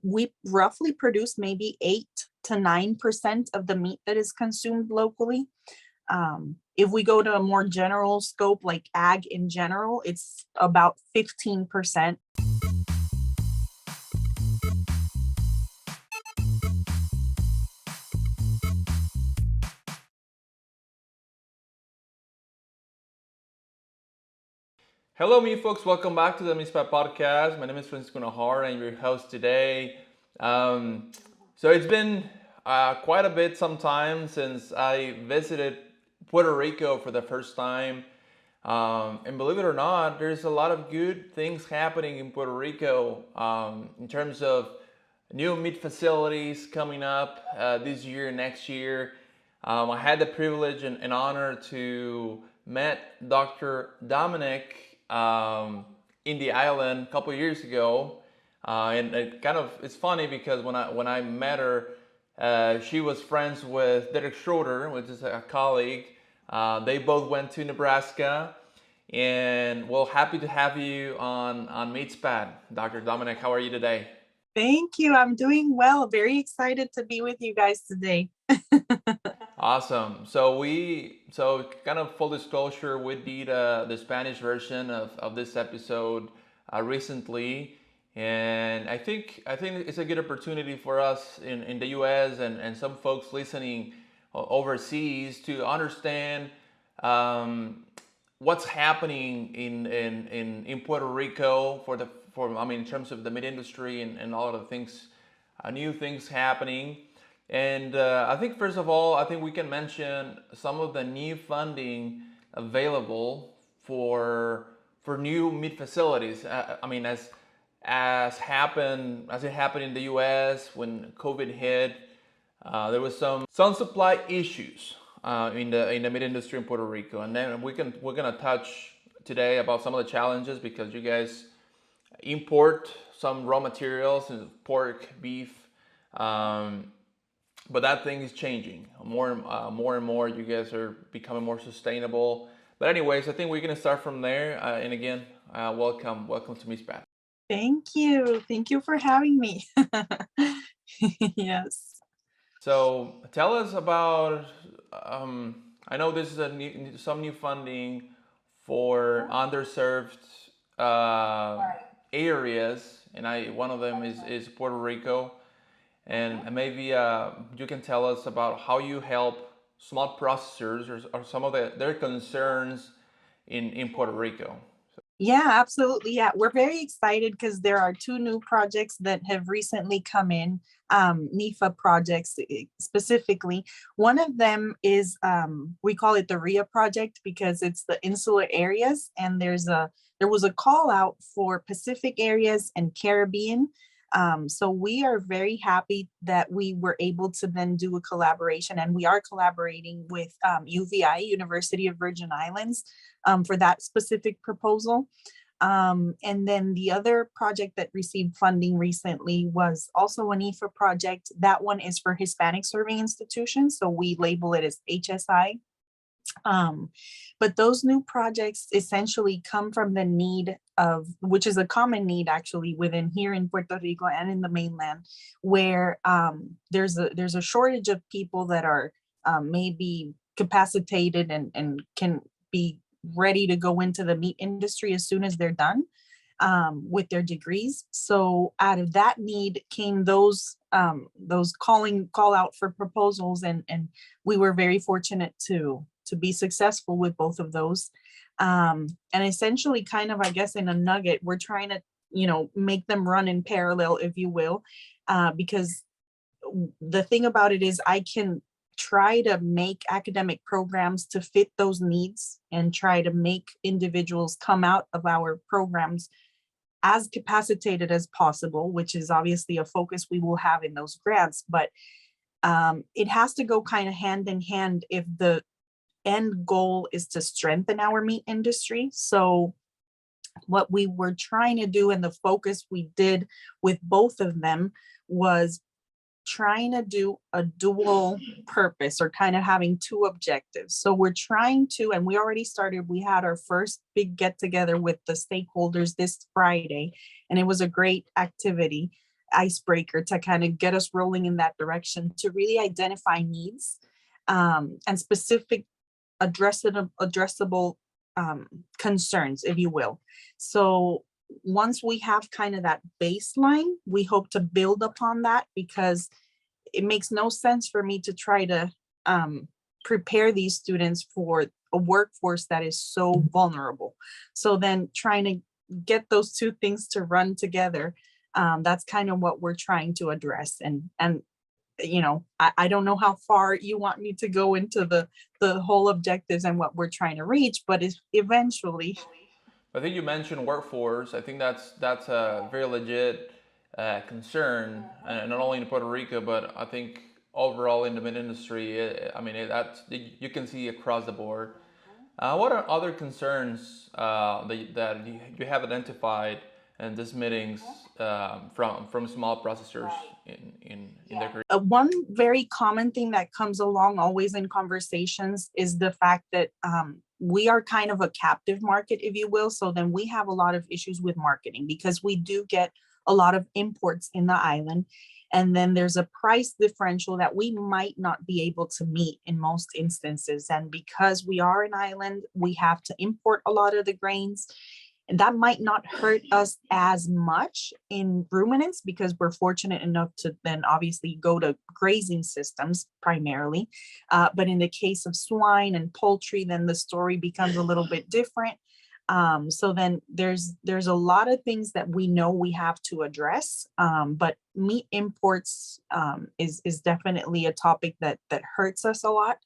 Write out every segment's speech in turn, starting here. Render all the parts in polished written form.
We roughly produce maybe 8 to 9% of the meat that is consumed locally. If we go to a more general scope, like ag in general, it's about 15%. Hello, me folks. Welcome back to the MeatsPad podcast. My name is Francisco Najar. I'm your host today. So it's been quite a bit some time since I visited Puerto Rico for the first time. And believe it or not, there's a lot of good things happening in Puerto Rico in terms of new meat facilities coming up this year, next year. I had the privilege and honor to meet Dr. Domenech in the island a couple of years ago, and it's funny because when I met her, she was friends with Derek Schroeder, which is a colleague. They both went to Nebraska, and well, happy to have you on MeatsPad, Dr. Domenech. How are you today? Thank you. I'm doing well. Very excited to be with you guys today. Awesome. So kind of full disclosure, we did the Spanish version of this episode recently, and I think it's a good opportunity for us in the U.S. and some folks listening overseas to understand what's happening in Puerto Rico in terms of the meat industry and all of the things, new things happening. And I think first of all, I think we can mention some of the new funding available for new meat facilities. As it happened in the U.S. when COVID hit, there was some supply issues in the meat industry in Puerto Rico, and then we're gonna touch today about some of the challenges because you guys import some raw materials, pork, beef. But that thing is changing more and more. You guys are becoming more sustainable. But anyways, I think we're gonna start from there. And again, welcome to MeatsPad. Thank you. Thank you for having me. Yes. So tell us about. I know this is some new funding for underserved uh, areas, and one of them is Puerto Rico. And maybe you can tell us about how you help small processors or some of their concerns in Puerto Rico. Yeah, absolutely. Yeah, we're very excited because there are two new projects that have recently come in, NIFA projects specifically. One of them is, we call it the RIA project because it's the insular areas, and there was a call out for Pacific areas and Caribbean. So we are very happy that we were able to then do a collaboration, and we are collaborating with UVI, University of Virgin Islands, for that specific proposal. And then the other project that received funding recently was also an IFA project. That one is for Hispanic serving institutions, so we label it as HSI. But those new projects essentially come from the need of, which is a common need actually within here in Puerto Rico and in the mainland, where there's a shortage of people that are maybe capacitated and can be ready to go into the meat industry as soon as they're done with their degrees. So out of that need came those call out for proposals, and we were very fortunate to be successful with both of those. And essentially, kind of, I guess, in a nugget, we're trying to, make them run in parallel, if you will, because the thing about it is I can try to make academic programs to fit those needs and try to make individuals come out of our programs as capacitated as possible, which is obviously a focus we will have in those grants. But it has to go kind of hand in hand if the end goal is to strengthen our meat industry. So what we were trying to do and the focus we did with both of them was trying to do a dual purpose, or kind of having two objectives. So we're trying to, and we already started, we had our first big get together with the stakeholders this Friday, and it was a great activity. icebreaker to kind of get us rolling in that direction to really identify needs and specific addressable concerns, if you will. So once we have kind of that baseline, we hope to build upon that, because it makes no sense for me to try to prepare these students for a workforce that is so vulnerable. So then trying to get those two things to run together, that's kind of what we're trying to address. And you know, I don't know how far you want me to go into the whole objectives and what we're trying to reach, but it's eventually. I think you mentioned workforce. I think that's a very legit concern, and not only in Puerto Rico, but I think overall in the mid industry. I mean, that's you can see across the board. What are other concerns that you have identified in these meetings from small processors in their career? One very common thing that comes along always in conversations is the fact that we are kind of a captive market, if you will. So then we have a lot of issues with marketing, because we do get a lot of imports in the island. And then there's a price differential that we might not be able to meet in most instances. And because we are an island, we have to import a lot of the grains. And that might not hurt us as much in ruminants, because we're fortunate enough to then obviously go to grazing systems primarily. But in the case of swine and poultry, then the story becomes a little bit different. So then there's a lot of things that we know we have to address. But meat imports is definitely a topic that hurts us a lot,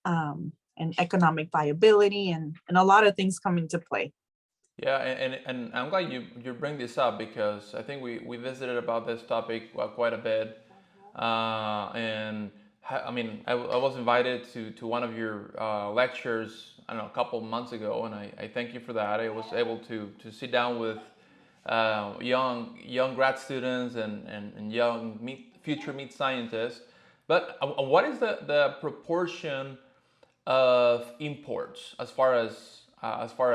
and economic viability and a lot of things come into play. Yeah, and I'm glad you bring this up, because I think we visited about this topic quite a bit, and I mean I was invited to one of your lectures, I don't know, a couple of months ago, and I thank you for that. I was able to sit down with young grad students and young future meat scientists. But what is the proportion of imports as far as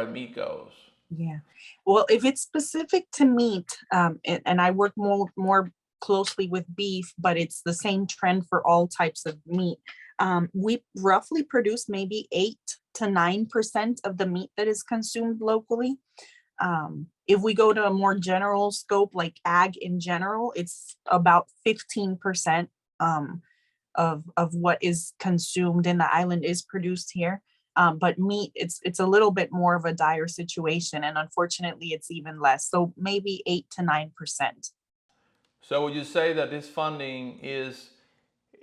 meat goes? Yeah. Well, if it's specific to meat, and I work more closely with beef, but it's the same trend for all types of meat. We roughly produce maybe 8 to 9% of the meat that is consumed locally. If we go to a more general scope, like ag in general, it's about 15% of what is consumed in the island is produced here. But meat, it's a little bit more of a dire situation, and unfortunately, it's even less. So maybe 8 to 9%. So would you say that this funding is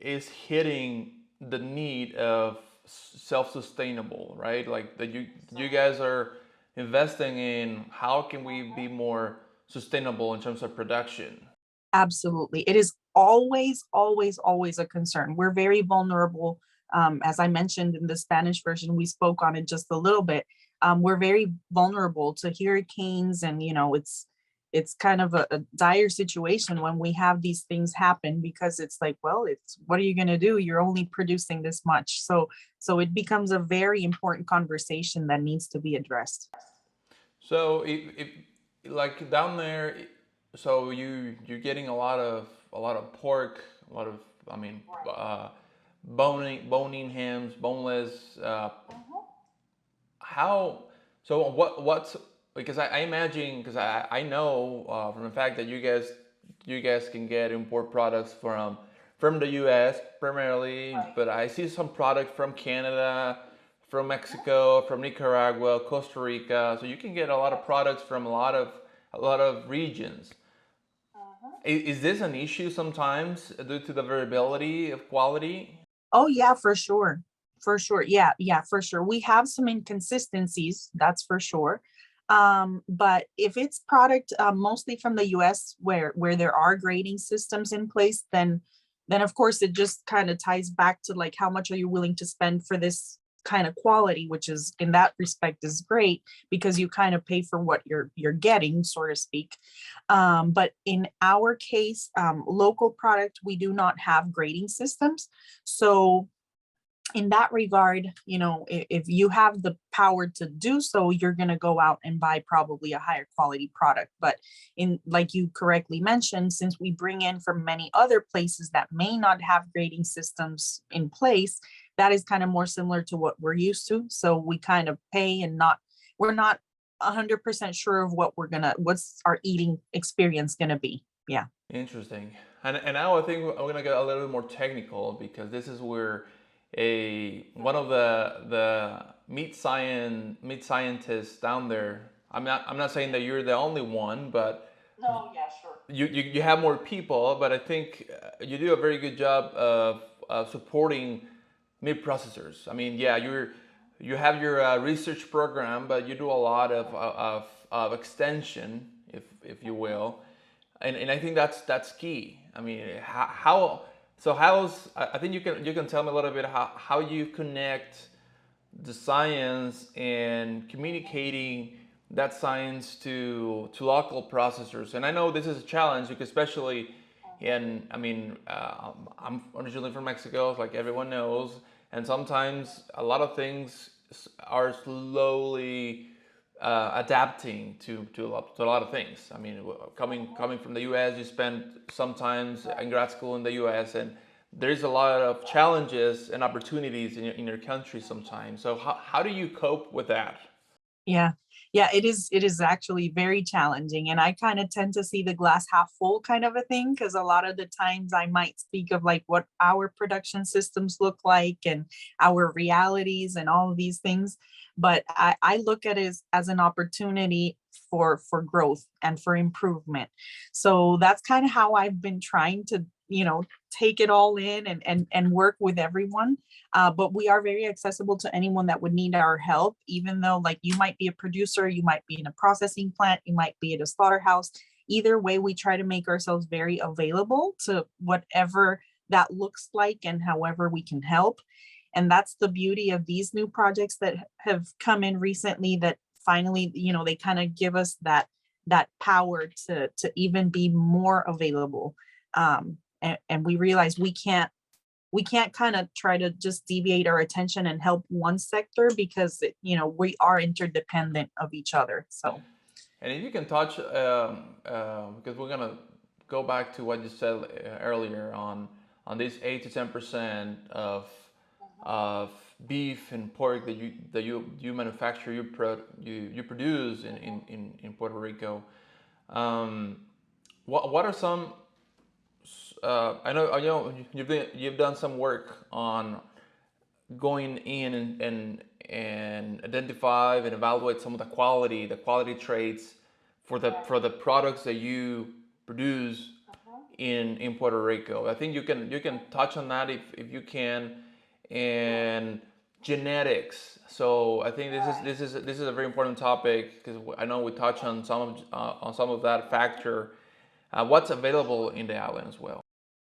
hitting the need of self-sustainable, right? Like that you guys are investing in how can we be more sustainable in terms of production? Absolutely. It is always, always, always a concern. We're very vulnerable. As I mentioned in the Spanish version, we spoke on it just a little bit. We're very vulnerable to hurricanes, and it's kind of a dire situation when we have these things happen, because it's like, well, it's what are you going to do? You're only producing this much. So it becomes a very important conversation that needs to be addressed. So if like down there, so you're getting a lot of pork, a lot of, I mean, boning hams, boneless. How so? What's because I imagine, because I know from the fact that you guys can get import products from the U.S. primarily, but I see some product from Canada, from Mexico, from Nicaragua, Costa Rica. So you can get a lot of products from a lot of regions. Is this an issue sometimes due to the variability of quality? Oh yeah, for sure. For sure. Yeah, yeah, for sure. We have some inconsistencies, that's for sure. But if it's product mostly from the US, where there are grading systems in place, then of course it just kind of ties back to like how much are you willing to spend for this kind of quality, which is in that respect is great, because you kind of pay for what you're getting, so to speak. But in our case, local product, we do not have grading systems. So in that regard, if you have the power to do so, you're going to go out and buy probably a higher quality product. But in, like you correctly mentioned, since we bring in from many other places that may not have grading systems in place, that is kind of more similar to what we're used to. So we kind of pay and we're not 100% sure of what's our eating experience going to be. Yeah. Interesting. And now I think I'm gonna get a little bit more technical because this is where a one of the meat scientists down there. I'm not saying that you're the only one, but No, yeah, sure. you have more people. But I think you do a very good job of supporting meat processors. I mean, yeah, you have your research program, but you do a lot of extension, if you will, and I think that's key. I mean, I think you can tell me a little bit how you connect the science and communicating that science to local processors. And I know this is a challenge because especially I mean, I'm originally from Mexico, like everyone knows, and sometimes a lot of things are slowly adapting to a lot of things. I mean, coming from the U.S., you spend sometimes in grad school in the U.S., and there's a lot of challenges and opportunities in your country sometimes. So how do you cope with that? Yeah. Yeah, it is actually very challenging. And I kind of tend to see the glass half full kind of a thing, because a lot of the times I might speak of like what our production systems look like and our realities and all of these things. But I look at it as an opportunity for growth and for improvement. So that's kind of how I've been trying to, take it all in and work with everyone. But we are very accessible to anyone that would need our help, even though like you might be a producer, you might be in a processing plant, you might be at a slaughterhouse. Either way, we try to make ourselves very available to whatever that looks like and however we can help. And that's the beauty of these new projects that have come in recently, that finally, they kind of give us that power to even be more available. And we realize we can't kind of try to just deviate our attention and help one sector, because we are interdependent of each other. So And if you can touch, because we're gonna go back to what you said earlier on this 8 to 10% of beef and pork that you manufacture, you produce in Puerto Rico. What are some I know you've done some work on going in and identify and evaluate some of the quality traits for the products that you produce in Puerto Rico. I think you can touch on that if you can, and genetics. So I think this is a very important topic because I know we touch on some of that factor. What's available in the island as well.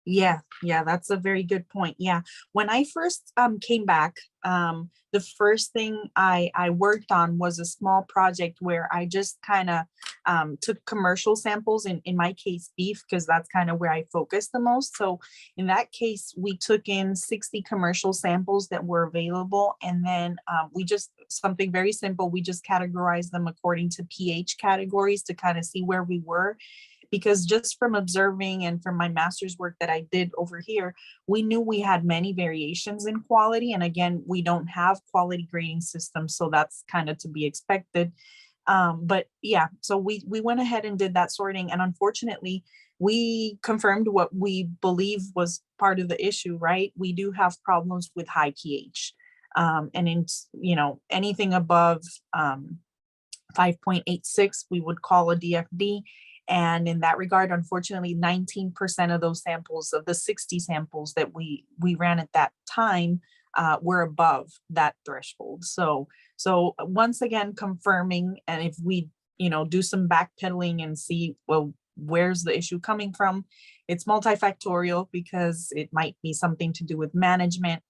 yeah, that's a very good point. Yeah, when I first came back, the first thing I worked on was a small project where I just kind of took commercial samples, in my case beef, because that's kind of where I focused the most. So in that case, we took in 60 commercial samples that were available, and then we just, something very simple, we just categorized them according to pH categories to kind of see where we were. Because just from observing and from my master's work that I did over here, we knew we had many variations in quality. And again, we don't have quality grading systems, so that's kind of to be expected. But yeah, so we went ahead and did that sorting. And unfortunately, we confirmed what we believe was part of the issue, right? We do have problems with high pH. And in, anything above 5.86, we would call a DFD. And in that regard, unfortunately, 19% of those samples, of the 60 samples that we ran at that time, were above that threshold. So once again, confirming, and if we, do some backpedaling and see, well, where's the issue coming from? It's multifactorial, because it might be something to do with management.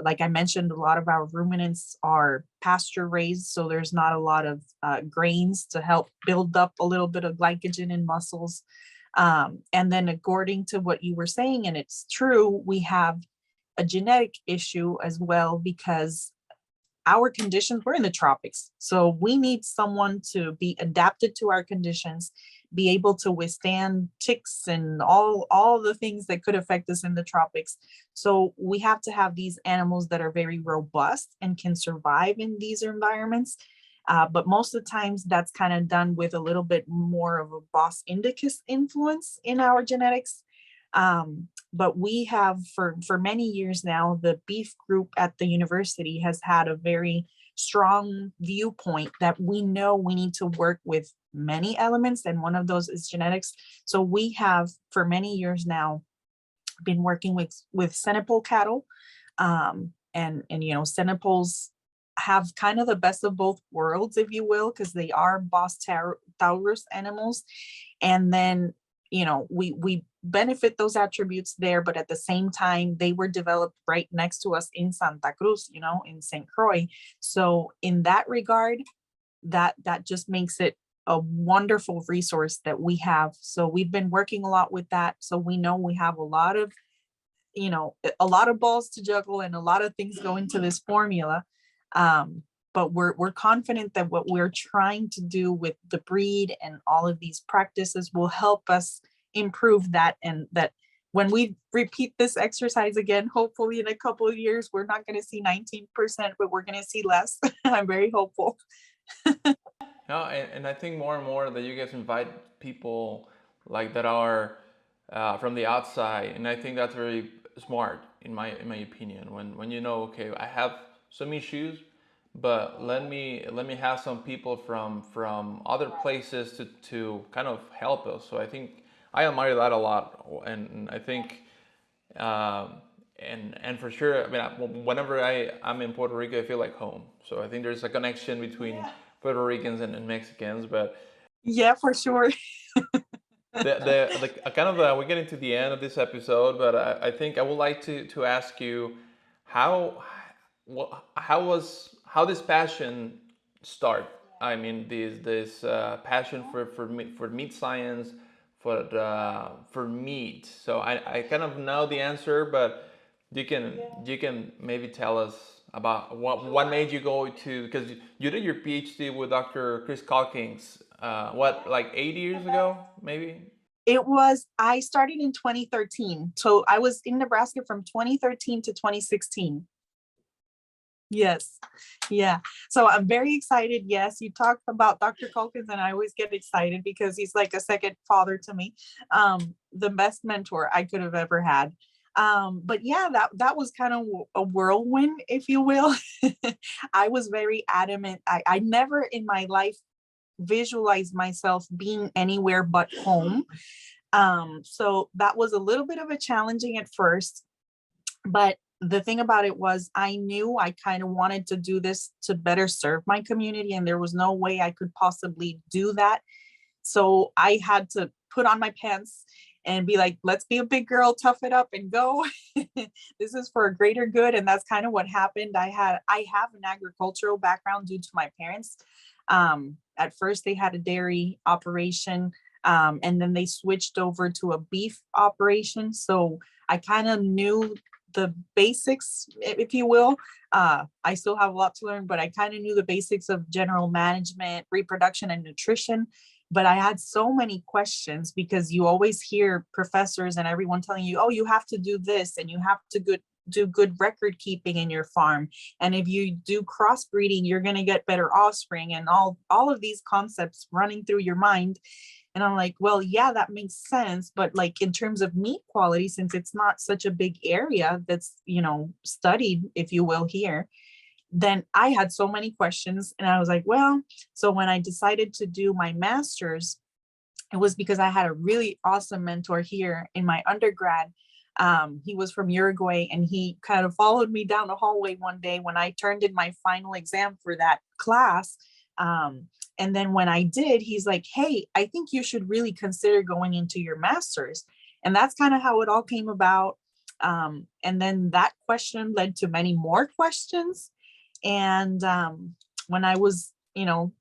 Like I mentioned, a lot of our ruminants are pasture raised, so there's not a lot of grains to help build up a little bit of glycogen in muscles. And then according to what you were saying, and it's true, we have a genetic issue as well, because our conditions, we're in the tropics. So we need someone to be adapted to our conditions, be able to withstand ticks and all the things that could affect us in the tropics. So we have to have these animals that are very robust and can survive in these environments. But most of the times that's kind of done with a little bit more of a Bos indicus influence in our genetics. But we have for many years now, the beef group at the university has had a very strong viewpoint that we know we need to work with many elements, and one of those is genetics. So we have for many years now been working with Senepol cattle, and Senepols have kind of the best of both worlds, if you will, because they are Bos Taurus animals, and then we benefit those attributes there, but at the same time, they were developed right next to us in Santa Cruz, in St. Croix. So in that regard, that just makes it a wonderful resource that we have. So we've been working a lot with that. So we know we have a lot of balls to juggle and a lot of things go into this formula. But we're confident that what we're trying to do with the breed and all of these practices will help us improve that, and that when we repeat this exercise again, hopefully in a couple of years, we're not going to see 19%, but we're going to see less. I'm very hopeful. No, and I think more and more that you guys invite people like that are from the outside, and I think that's very smart in my opinion. When okay, I have some issues, but let me have some people from other places to kind of help us. So I think I admire that a lot, and I think and for sure, I mean, whenever I'm in Puerto Rico, I feel like home. So I think there's a connection between Puerto Ricans and Mexicans, but yeah, for sure. the kind of we're getting to the end of this episode, but I think I would like to ask you how how this passion start. I mean, this passion for meat science, for meat. So I kind of know the answer, but you can maybe tell us about what made you go to, because you did your PhD with Dr. Chris Calkins, like 8 years ago, maybe? I started in 2013. So I was in Nebraska from 2013 to 2016. Yes. Yeah. So I'm very excited. Yes. You talked about Dr. Calkins, and I always get excited because he's like a second father to me. The best mentor I could have ever had. But yeah, that was kind of a whirlwind, if you will. I was very adamant. I never in my life visualized myself being anywhere but home. So that was a little bit of a challenging at first, but the thing about it was I knew I kind of wanted to do this to better serve my community, and there was no way I could possibly do that. So I had to put on my pants and be like, let's be a big girl, tough it up and go. This is for a greater good. And that's kind of what happened. I have an agricultural background due to my parents. At first they had a dairy operation, and then they switched over to a beef operation. So I kind of knew the basics, if you will. I still have a lot to learn, but I kind of knew the basics of general management, reproduction, and nutrition. But I had so many questions because you always hear professors and everyone telling you, oh, you have to do this and you have to do good record keeping in your farm. And if you do crossbreeding, you're going to get better offspring, and all of these concepts running through your mind. And I'm like, well, yeah, that makes sense. But like in terms of meat quality, since it's not such a big area that's, studied, if you will, here, then I had so many questions. And I was like, well, so when I decided to do my master's, it was because I had a really awesome mentor here in my undergrad. He was from Uruguay, and he kind of followed me down the hallway one day when I turned in my final exam for that class. And then when I did, he's like, hey, I think you should really consider going into your master's. And that's kind of how it all came about. And then that question led to many more questions. And when I was,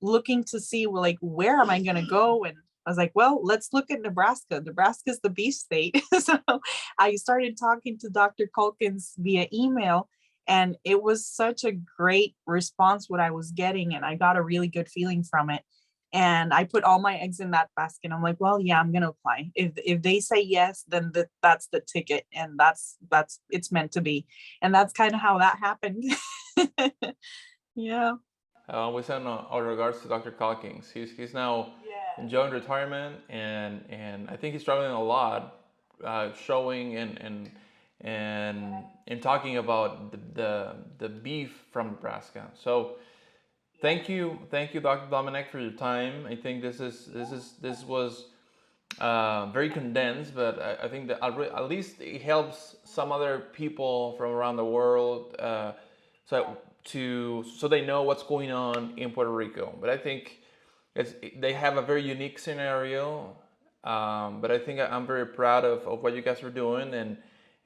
looking to see, well, like, where am I going to go? And I was like, well, let's look at Nebraska. Nebraska's the beef state. So I started talking to Dr. Calkins via email, and it was such a great response what I was getting, and I got a really good feeling from it. And I put all my eggs in that basket. I'm like, well, yeah, I'm gonna apply. If they say yes, then that's the ticket, and that's it's meant to be. And that's kind of how that happened. Yeah. We send our regards to Dr. Calkins. He's now Yeah. enjoying retirement, and I think he's traveling a lot, showing and talking about the beef from Nebraska. So thank you, Dr. Domenech, for your time. I think this was very condensed, but I think that at least it helps some other people from around the world, so so they know what's going on in Puerto Rico. But I think they have a very unique scenario. But I think I'm very proud of what you guys are doing,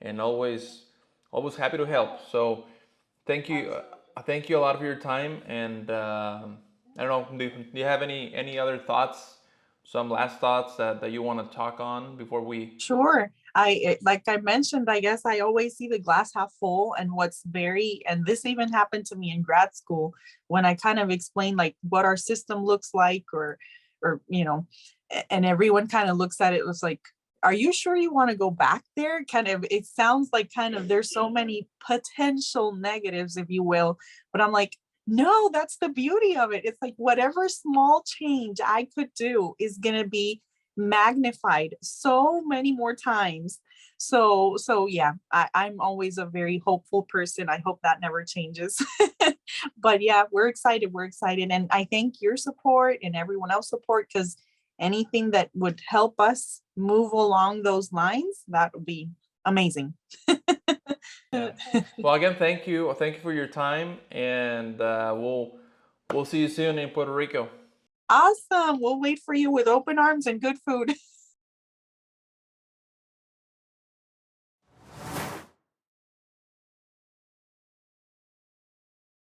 and always happy to help. So thank you. Thank you a lot for your time. And I don't know, do you have any other thoughts, some last thoughts that you want to talk on before we? Sure. Like I mentioned, I guess I always see the glass half full, and and this even happened to me in grad school when I kind of explained like what our system looks like, or, and everyone kind of looks at it, was like, are you sure you want to go back there? Kind of, it sounds like kind of there's so many potential negatives, if you will, but I'm like, no, that's the beauty of it. It's like whatever small change I could do is going to be magnified so many more times. So yeah, I'm always a very hopeful person. I hope that never changes. But yeah, we're excited. We're excited. And I thank your support and everyone else's support, because anything that would help us move along those lines, that would be amazing. Yeah. Well, again, thank you for your time, and we'll see you soon in Puerto Rico. Awesome. We'll wait for you with open arms and good food.